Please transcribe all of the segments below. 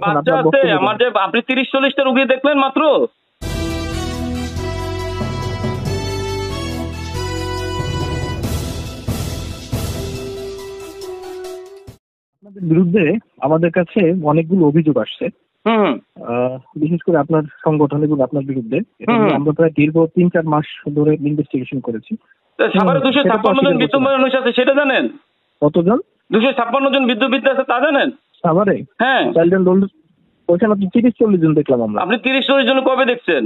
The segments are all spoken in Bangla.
বাচ্চা আছে আমার, যে আপনি 30-40টা রুগী দেখলেন মাত্র। আপনাদের বিরুদ্ধে আমাদের কাছে অনেকগুলো অভিযোগ আসছে, বিশেষ করে আপনার সংগঠন এবং আপনার বিরুদ্ধে। আমরা প্রায় দীর্ঘ 3-4 মাস ধরে ইনভেস্টিগেশন করেছি। সাভারে 256 জন বিদ্যুৎ মানুষ আছে, সেটা জানেন? কতজন? 256 জন বিদ্যুৎ আছে, তা জানেন? সাভারে? হ্যাঁ, ওইখানে আপনি 30-40 জন দেখলাম আমরা। আপনি 30-40 জন কবে দেখছেন?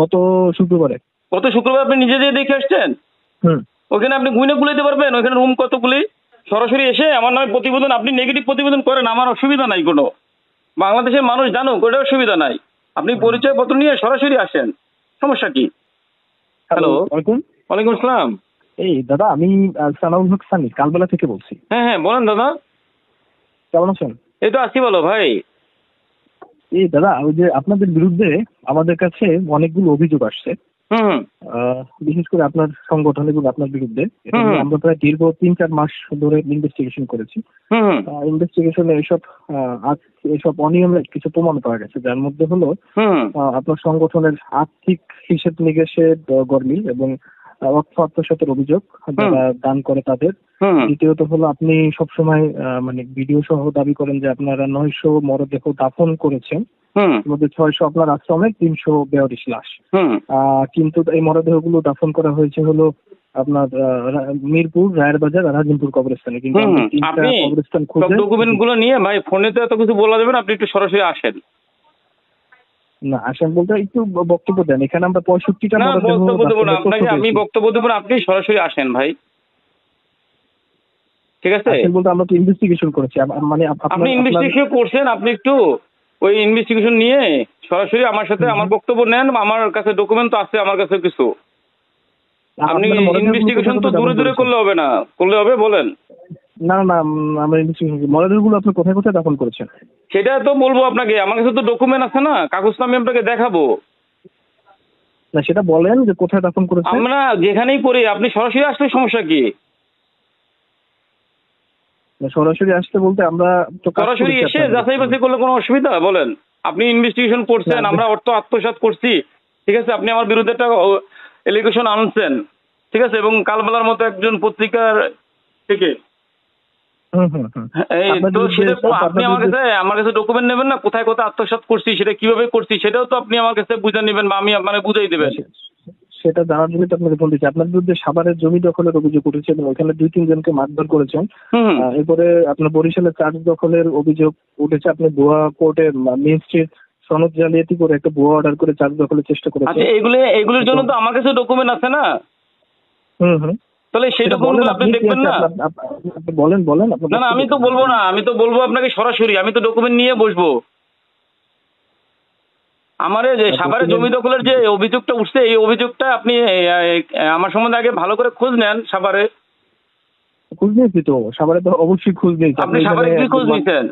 গত শুক্রবারে। গত শুক্রবার আপনি নিজে দিয়ে দেখে আসছেন? ওখানে আপনি গুইনে গুলাইতে পারবেন ওইখানে রুম কতগুলি? সরাসরি এসে আমার নামে প্রতিবেদন, আপনি নেগেটিভ প্রতিবেদন করেন, আমার অসুবিধা নাই কোনো। বাংলাদেশের মানুষ জানুক, ওটার অসুবিধা নাই। আপনি পরিচয়পত্র নিয়ে সরাসরি আসেন, সমস্যা কি? হ্যালো, ওয়ালাইকুম আসসালাম। এই দাদা, আমি সানাউল হক সানি কালবেলা থেকে বলছি। হ্যাঁ হ্যাঁ, বলেন দাদা। কেমন আছেন? এই তো আছি, বলো ভাই। এই দাদা, ওই যে আপনাদের বিরুদ্ধে আমাদের কাছে অনেকগুলো অভিযোগ আসছে, বিশেষ করে আপনার সংগঠন এবং আপনার বিরুদ্ধে। আমরা প্রায় দীর্ঘ 3-4 মাস ধরে ইনভেস্টিগেশন করেছি। ইনভেস্টিগেশনে এসব অনিয়মের কিছু প্রমাণ পাওয়া গেছে, যার মধ্যে হলো আপনার সংগঠনের আর্থিক হিসেব নিকেশের গরমিল এবং অর্থ আত্মসাতের অভিযোগ যারা দান করে তাদের। দ্বিতীয়ত হলো আপনি সবসময় মানে ভিডিও সহ দাবি করেন যে আপনারা 900 মরদেহ দাফন করেছেন, মধ্যে 600 আপনার আশ্রমে, 342 লাশ। কিন্তু এই মরদেহগুলো দাফন করা হয়েছে হলো আপনার মিরপুর, রায়ের বাজার, রাজিমপুর কবরস্থানে। কিন্তু কবরস্থান খুঁজে ডকুমেন্ট গুলো নিয়ে ভাই, ফোনে তো এত কিছু বলা যাবে না, আপনি একটু সরাসরি আসেন। না, আসেন বলতে একটু বক্তব্য দেন। এখানে আমরা 65টা বক্তব্য দেবো না আপনাকে, আমি বক্তব্য দেবো না, আপনি সরাসরি আসেন ভাই, ঠিক আছে? বলতে আমরা তো ইনভেস্টিগেশন করেছি, মানে আপনি ইনভেস্টিগেশন করছেন, আপনি একটু ওই ইনভেস্টিগেশন নিয়ে সরাসরি আমার সাথে আমার বক্তব্য নেন। আমার কাছে ডকুমেন্ট তো আছে, আমার কাছে কিছু। আপনি ইনভেস্টিগেশন তো দূরে দূরে করলে হবে না, করলে হবে বলেন? না না, আমরা মরদেহগুলো আপনি কোথায় কোথায় দাফন করেছেন সেটা তো বলবো আপনাকে, আমার কাছে তো ডকুমেন্ট আছে না, কাগজ তো আমি আপনাকে দেখাবো না। সেটা বলেন যে কোথায় দাফন করেছেন। আমরা যেখানেই করি, আপনি সরাসরি আসলে সমস্যা কি? সরাসরি আসতে বলতে আমরা সরাসরি এসে যাচাই বাছাই করলে কোনো অসুবিধা? বলেন, আপনি ইনভেস্টিগেশন করছেন, আমরা অর্থ আত্মসাৎ করছি, ঠিক আছে? আপনি আমার বিরুদ্ধে একটা এলিগেশন আনছেন, ঠিক আছে? এবং কালবেলার মতো একজন পত্রিকার থেকে আপনি আমার কাছে ডকুমেন্ট নেবেন না, কোথায় কোথায় আত্মসাৎ করছি, সেটা কিভাবে করছি, সেটাও তো আপনি আমার কাছে বুঝে নেবেন বা আমি মানে বুঝাই দেবেন। সেটা জানার জন্য তো আপনাকে ফোন দিচ্ছি। আপনার বিরুদ্ধে সাভারের জমি দখলের অভিযোগ উঠেছে এবং ওখানে 2-3 জনকে মারধর করেছেন। এরপরে আপনার বরিশালের চার্জ দখলের অভিযোগ উঠেছে। আপনি ভুয়া কোর্টে ম্যাজিস্ট্রেট সনদ জালিয়াতি করে একটা ভুয়া অর্ডার করে চার্জ দখলের চেষ্টা করেছেন। এগুলোর জন্য তো আমার কাছে ডকুমেন্ট আছে না? তাহলে সেই ডকুমেন্ট আপনি দেখবেন না? বলেন। না, আমি তো বলবো না, আমি তো বলবো আপনাকে সরাসরি, আমি তো ডকুমেন্ট নিয়ে বসবো। আমার যে সাভারে জমি দখলের যে অভিযোগটা উঠছে, এই অভিযোগটা আপনি আমার সম্বন্ধে আগে ভালো করে খোঁজ নেন। সাভারে খোঁজ নিয়েছি তো, সাভারে তো অবশ্যই খোঁজ নিয়েছি। আপনি সাভারে কি খোঁজ নিয়েছেন?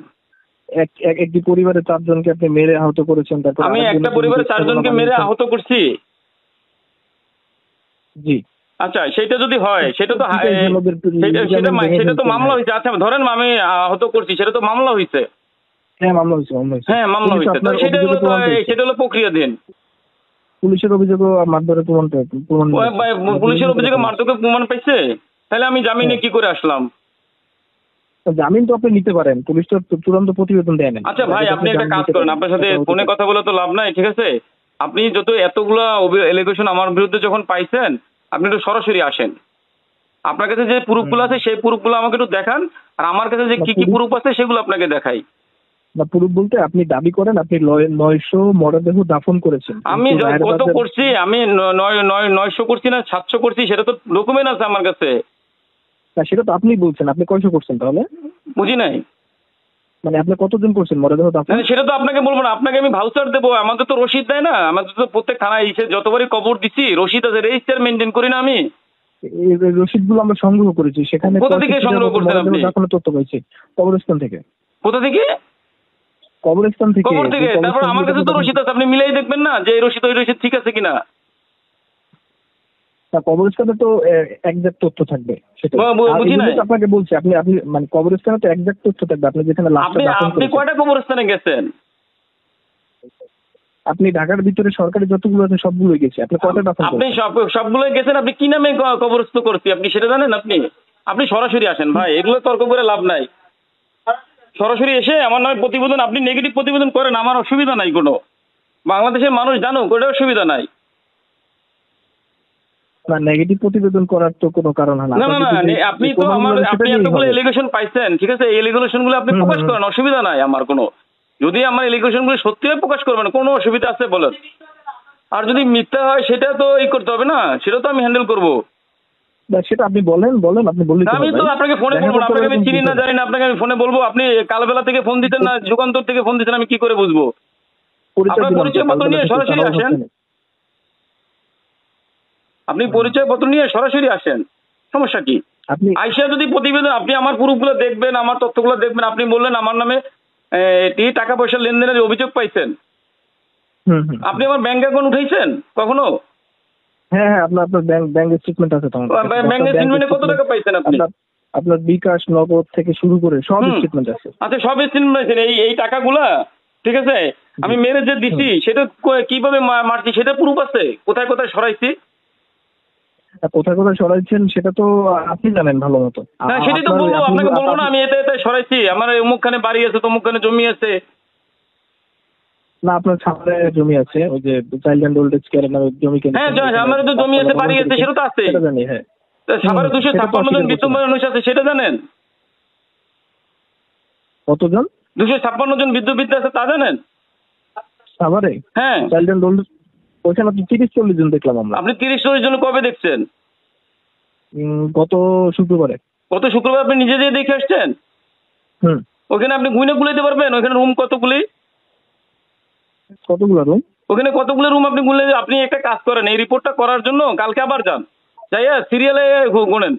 একটি পরিবারে 4 জনকে আপনি মেরে আহত করেছেন। তারপর আমি একটা পরিবারে 4 জনকে মেরে আহত করছি? জি। আচ্ছা, সেটা যদি হয় সেটা তো সেটা তো মামলা হয়েছে। আচ্ছা ধরেন আমি আহত করছি, সেটা তো মামলা হয়েছে। হ্যাঁ, মামলা হয়েছে। হ্যাঁ, মামলা হয়েছে। সেটা হলো প্রক্রিয়াধীন। পুলিশের অভিযোগও মারধরের প্রমাণ পুলিশের অভিযোগে মারধরের প্রমাণ পাইছে? তাহলে আমি জামিনে কি করে আসলাম? জামিন তো আপনি নিতে পারেন, পুলিশ তো চূড়ান্ত প্রতিবেদন দেয় না। আচ্ছা ভাই, আপনি একটা কাজ করেন, আপনার সাথে ফোনে কথা বলে তো লাভ নাই, ঠিক আছে? আপনি যত এতগুলা এলিগেশন আমার বিরুদ্ধে যখন পাইছেন, আপনি একটু সরাসরি আসেন। আপনার কাছে যে প্রুফগুলো আছে সেই প্রুফগুলো আমাকে একটু দেখান, আর আমার কাছে যে কি কি প্রুফ আছে সেগুলো আপনাকে দেখাই। না, প্রুফ বলতে আপনি দাবি করেন আপনি 900 মরদেহ দাফন করেছেন। আমি কত করছি? আমি 900 করছি না 700 করছি, সেটা তো ডকুমেন্ট আছে আমার কাছে। না, সেটা তো আপনি বলছেন। আপনি কয়শো করছেন তাহলে? বুঝি নাই। মানে আপনি কতজন করছেন মরদেহ দাফন? সেটা তো আপনাকে বলবো না, আপনাকে আমি ভাউচার দেবো। আমাদের তো রসিদ দেয় না, আমাদের তো প্রত্যেক থানায় এসে যতবারই কবর দিচ্ছি রসিদ আছে, রেজিস্টার মেনটেন করি না আমি। এই রসিদ গুলো আমরা সংগ্রহ করেছি। সেখানে কোথা থেকে সংগ্রহ করছেন আপনি? দাফনের তথ্য পাইছি কবরস্থান থেকে। কোথা থেকে? কবরস্থান থেকে। কবর থেকে? তারপর আমার কাছে তো রসিদ আছে, আপনি মিলাই দেখবেন না যে এই রসিদ ওই রসিদ ঠিক আছে কিনা। কবরস্থানে তো একজ্যাক্ট তথ্য থাকবে, সেটা বুঝি নাই। আপনাকে বলছি, আপনি আপনি মানে কবরস্থানে তো একজ্যাক্ট তথ্য থাকবে, আপনি যেখানে আপনি কয়টা কবরস্থানে গেছেন? আপনি ঢাকার ভিতরে সরকারি যতগুলো আছে সবগুলোই গেছে, আপনি কয়টা দাফন আপনি সবগুলো গেছেন, আপনি কি নামে কবরস্থ করছি আপনি সেটা জানেন? আপনি সরাসরি আসেন ভাই, এগুলো তর্ক করে লাভ নাই। সরাসরি এসে আমার নামে প্রতিবেদন, আপনি নেগেটিভ প্রতিবেদন করেন, আমার অসুবিধা নাই কোনো। বাংলাদেশের মানুষ জানুক, ওটার অসুবিধা নাই। না, নেগেটিভ প্রতিবেদন করার তো কোনো কারণ হয় না। না না না, আপনি তো আপনি এতগুলো এলিগেশন পাইছেন, ঠিক আছে, এই এলিগেশন গুলো আপনি প্রকাশ করেন, অসুবিধা নাই আমার কোনো। যদি আমার এলিগেশন গুলো সত্যি হয় প্রকাশ করবেন, কোনো অসুবিধা আছে বলেন। আর যদি মিথ্যা হয় সেটা তো করতে হবে না, সেটা তো আমি হ্যান্ডেল করবো। সেটা আপনি বলেন, আপনি বললেন। আমি তো আপনাকে ফোনে বলবো না, আপনাকে আমি চিনি না জানি না, আপনাকে আমি ফোনে বলবো। আপনি কালবেলা থেকে ফোন দিতেন না, যুগান্তর থেকে ফোন দিতেন, আমি কি করে বুঝবো? আপনার পরিচয় পত্র নিয়ে সরাসরি আসেন, আপনি পরিচয় পত্র নিয়ে সরাসরি আসেন, সমস্যা কি? আপনি আইসা যদি প্রতিবেদন, আপনি আমার প্রুফগুলো দেখবেন, আমার তথ্যগুলো দেখবেন। আপনি বললেন আমার নামে টাকা পয়সা লেনদেনের অভিযোগ পাইছেন, আপনি আমার ব্যাংক অ্যাকাউন্ট উঠাইছেন কখনো? হ্যাঁ, আপনার ব্যাংক স্টেটমেন্ট আছে তোমার? ব্যাংক স্টেটমেন্টে কত টাকা পাইছেন আপনি? আপনার বিকাশ, নগদ থেকে শুরু করে সব স্টেটমেন্ট আছে। আচ্ছা, সব স্টেটমেন্ট আছে। এই টাকাগুলা, ঠিক আছে, আমি মেরে যে দিছি সেটা কিভাবে মারছি সেটা প্রুফ আছে, কোথায় কোথায় সরাইছি। কোথায় কোথায় সরাইছেন সেটা তো আপনি জানেন ভালো মতো। হ্যাঁ, সেটাই তো বলবো, আপনাকে বলবো না আমি এতে এতে সরাইছি, আমার অমুকখানে বাড়ি আছে, তমুকখানে জমি আছে। না, আপনার সামনে জমি আছে, ওই যে child and old age care জমি কিনে। হ্যাঁ, আমার তো জমি আছে, বাড়ি আছে, সেটা তো আছে। সেটা জানি, হ্যাঁ। সাভারে 256 জন বিদ্যুৎ মানুষ আছে, সেটা জানেন? কতজন? 256 জন বিদ্যুৎ আছে, তা জানেন সাভারে? হ্যাঁ, চাইল্ড অ্যান্ড ওল্ড ওইখানে তো 30-40 জন দেখলাম আমরা। আপনি 30-40 জন কবে দেখছেন? গত শুক্রবারে। গত শুক্রবার আপনি নিজে যেয়ে দেখে আসছেন? ওখানে আপনি গুইনে গুলাইতে পারবেন ওখানে রুম কতগুলি? কতগুলো রুম? ওখানে কতগুলো রুম আপনি গুনলে? আপনি একটা কাজ করেন, এই রিপোর্টটা করার জন্য কালকে আবার যান, যাইয়া সিরিয়ালে গুনেন।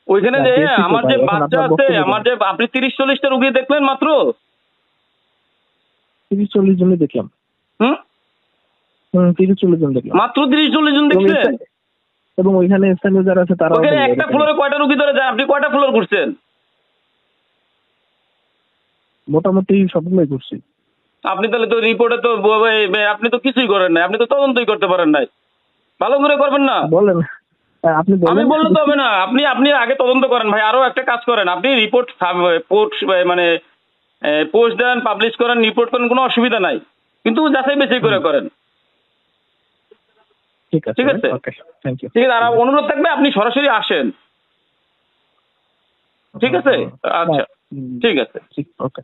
ওইখানে যে আমার যে বাচ্চা আছে, আমার যে আপনি 30-40টা রুগী দেখলেন মাত্র? 30-40 জনই দেখলাম। 30-40 জন দেখলাম, মাত্র 30-40 জন দেখছেন? এবং ওইখানে স্থানীয় যারা আছে তারা ওখানে একটা ফ্লোরে কয়টা রুগী ধরে যায়? আপনি কয়টা ফ্লোর ঘুরছেন? মোটামুটি সবগুলোই ঘুরছি। আপনি তাহলে তো রিপোর্টে তো আপনি তো কিছুই করেন নাই, আপনি তো তদন্তই করতে পারেন নাই। ভালো করে করবেন না? বলেন, আপনি বলেন। আমি বললে তো হবে না, আপনি আগে তদন্ত করেন ভাই। আরো একটা কাজ করেন, আপনি রিপোর্ট মানে পোস্ট দেন, পাবলিশ করেন, রিপোর্ট করেন, কোনো অসুবিধা নাই, কিন্তু যাচাই বাছাই করে করেন। ঠিক আছে, ঠিক আছে, থ্যাংক ইউ। ঠিক আছে। আর অনুরোধ থাকবে আপনি সরাসরি আসেন, ঠিক আছে? আচ্ছা, ঠিক আছে। ওকে।